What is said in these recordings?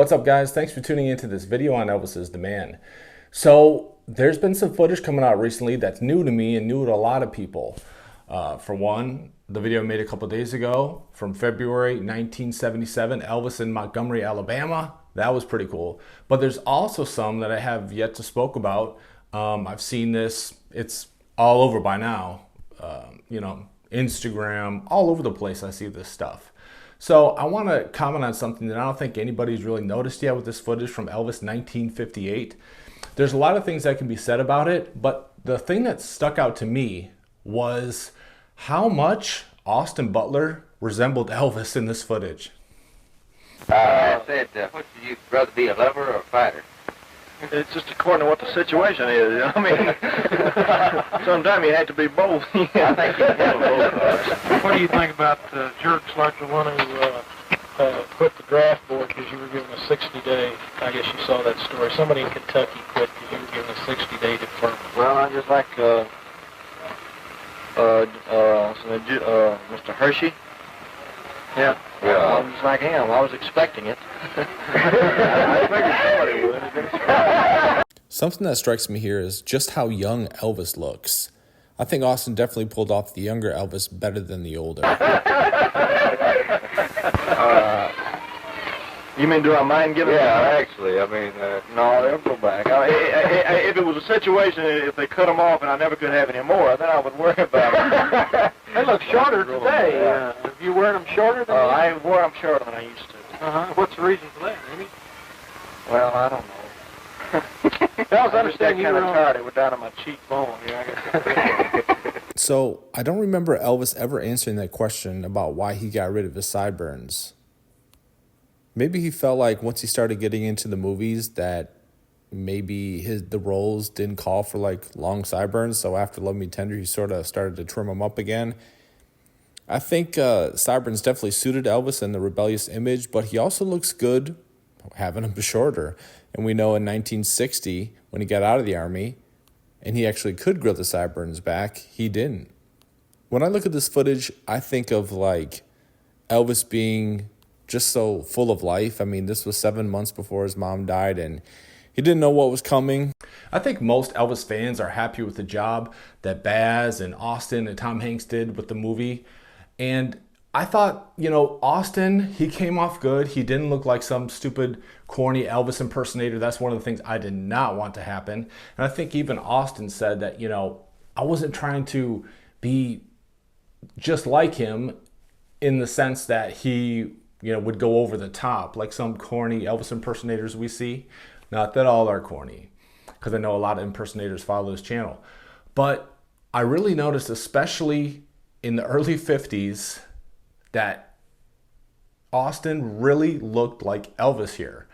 What's up, guys? Thanks for tuning into this video on Elvis is the Man. So there's been some footage coming out recently that's new to me and new to a lot of people. For one, the video I made a couple days ago from February 1977, Elvis in Montgomery, Alabama. That was pretty cool. But there's also some that I have yet to spoke about. I've seen this. It's all over by now. Instagram, all over the place I see this stuff. So I want to comment on something that I don't think anybody's really noticed yet with this footage from Elvis 1958. There's a lot of things that can be said about it, but the thing that stuck out to me was how much Austin Butler resembled Elvis in this footage. I said, what would you rather be, a lover or a fighter? It's just according to what the situation is. You know what I mean, sometimes you have to be both. I think you can handle both. What do you think about jerks like the one who quit the draft board because you were given a 60-day, I guess you saw that story. Somebody in Kentucky quit because you were given a 60-day deferment. Well, I just like Mr. Hershey. Yeah. Yeah. I'm just like him. I was expecting it. I figured somebody would. Something that strikes me here is just how young Elvis looks. I think Austin definitely pulled off the younger Elvis better than the older. You mean do I mind giving it? Yeah, actually, I mean... No, they'll go back. If it was a situation, if they cut them off and I never could have any more, then I would worry about it. They look shorter today. Have you wearing them shorter than I wore them shorter than I used to. What's the reason for that, Amy? Well, I don't know. Fellas, I understand you kind were of on... tired. It was down to my cheekbone. I guess. So I don't remember Elvis ever answering that question about why he got rid of his sideburns. Maybe he felt like once he started getting into the movies that maybe the roles didn't call for like long sideburns. So after Love Me Tender, he sort of started to trim them up again. I think sideburns definitely suited Elvis and the rebellious image, but he also looks good having them shorter. And we know in 1960, when he got out of the Army, and he actually could grow the sideburns back, he didn't. When I look at this footage, I think of like Elvis being just so full of life. I mean, this was 7 months before his mom died, and he didn't know what was coming. I think most Elvis fans are happy with the job that Baz and Austin and Tom Hanks did with the movie. And I thought, Austin, he came off good. He didn't look like some stupid, corny Elvis impersonator. That's one of the things I did not want to happen. And I think even Austin said that, I wasn't trying to be just like him in the sense that he, would go over the top like some corny Elvis impersonators we see. Not that all are corny, because I know a lot of impersonators follow this channel. But I really noticed, especially in the early 50s, that Austin really looked like Elvis here.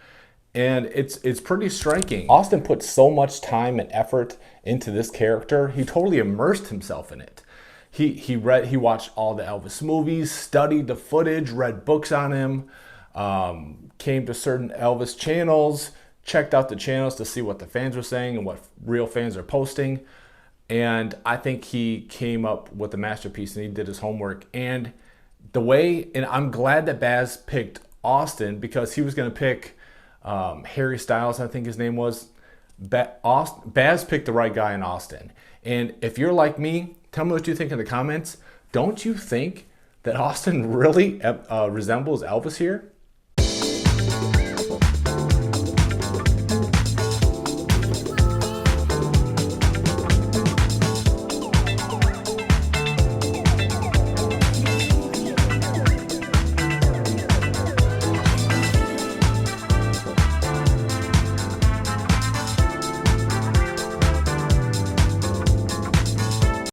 And it's pretty striking. Austin put so much time and effort into this character. He totally immersed himself in it. He watched all the Elvis movies, studied the footage, read books on him, came to certain Elvis channels, checked out the channels to see what the fans were saying and what real fans are posting. And I think he came up with a masterpiece, and he did his homework. And I'm glad that Baz picked Austin, because he was going to pick Harry Styles, I think his name was. Baz picked the right guy in Austin. And if you're like me, tell me what you think in the comments. Don't you think that Austin really resembles Elvis here?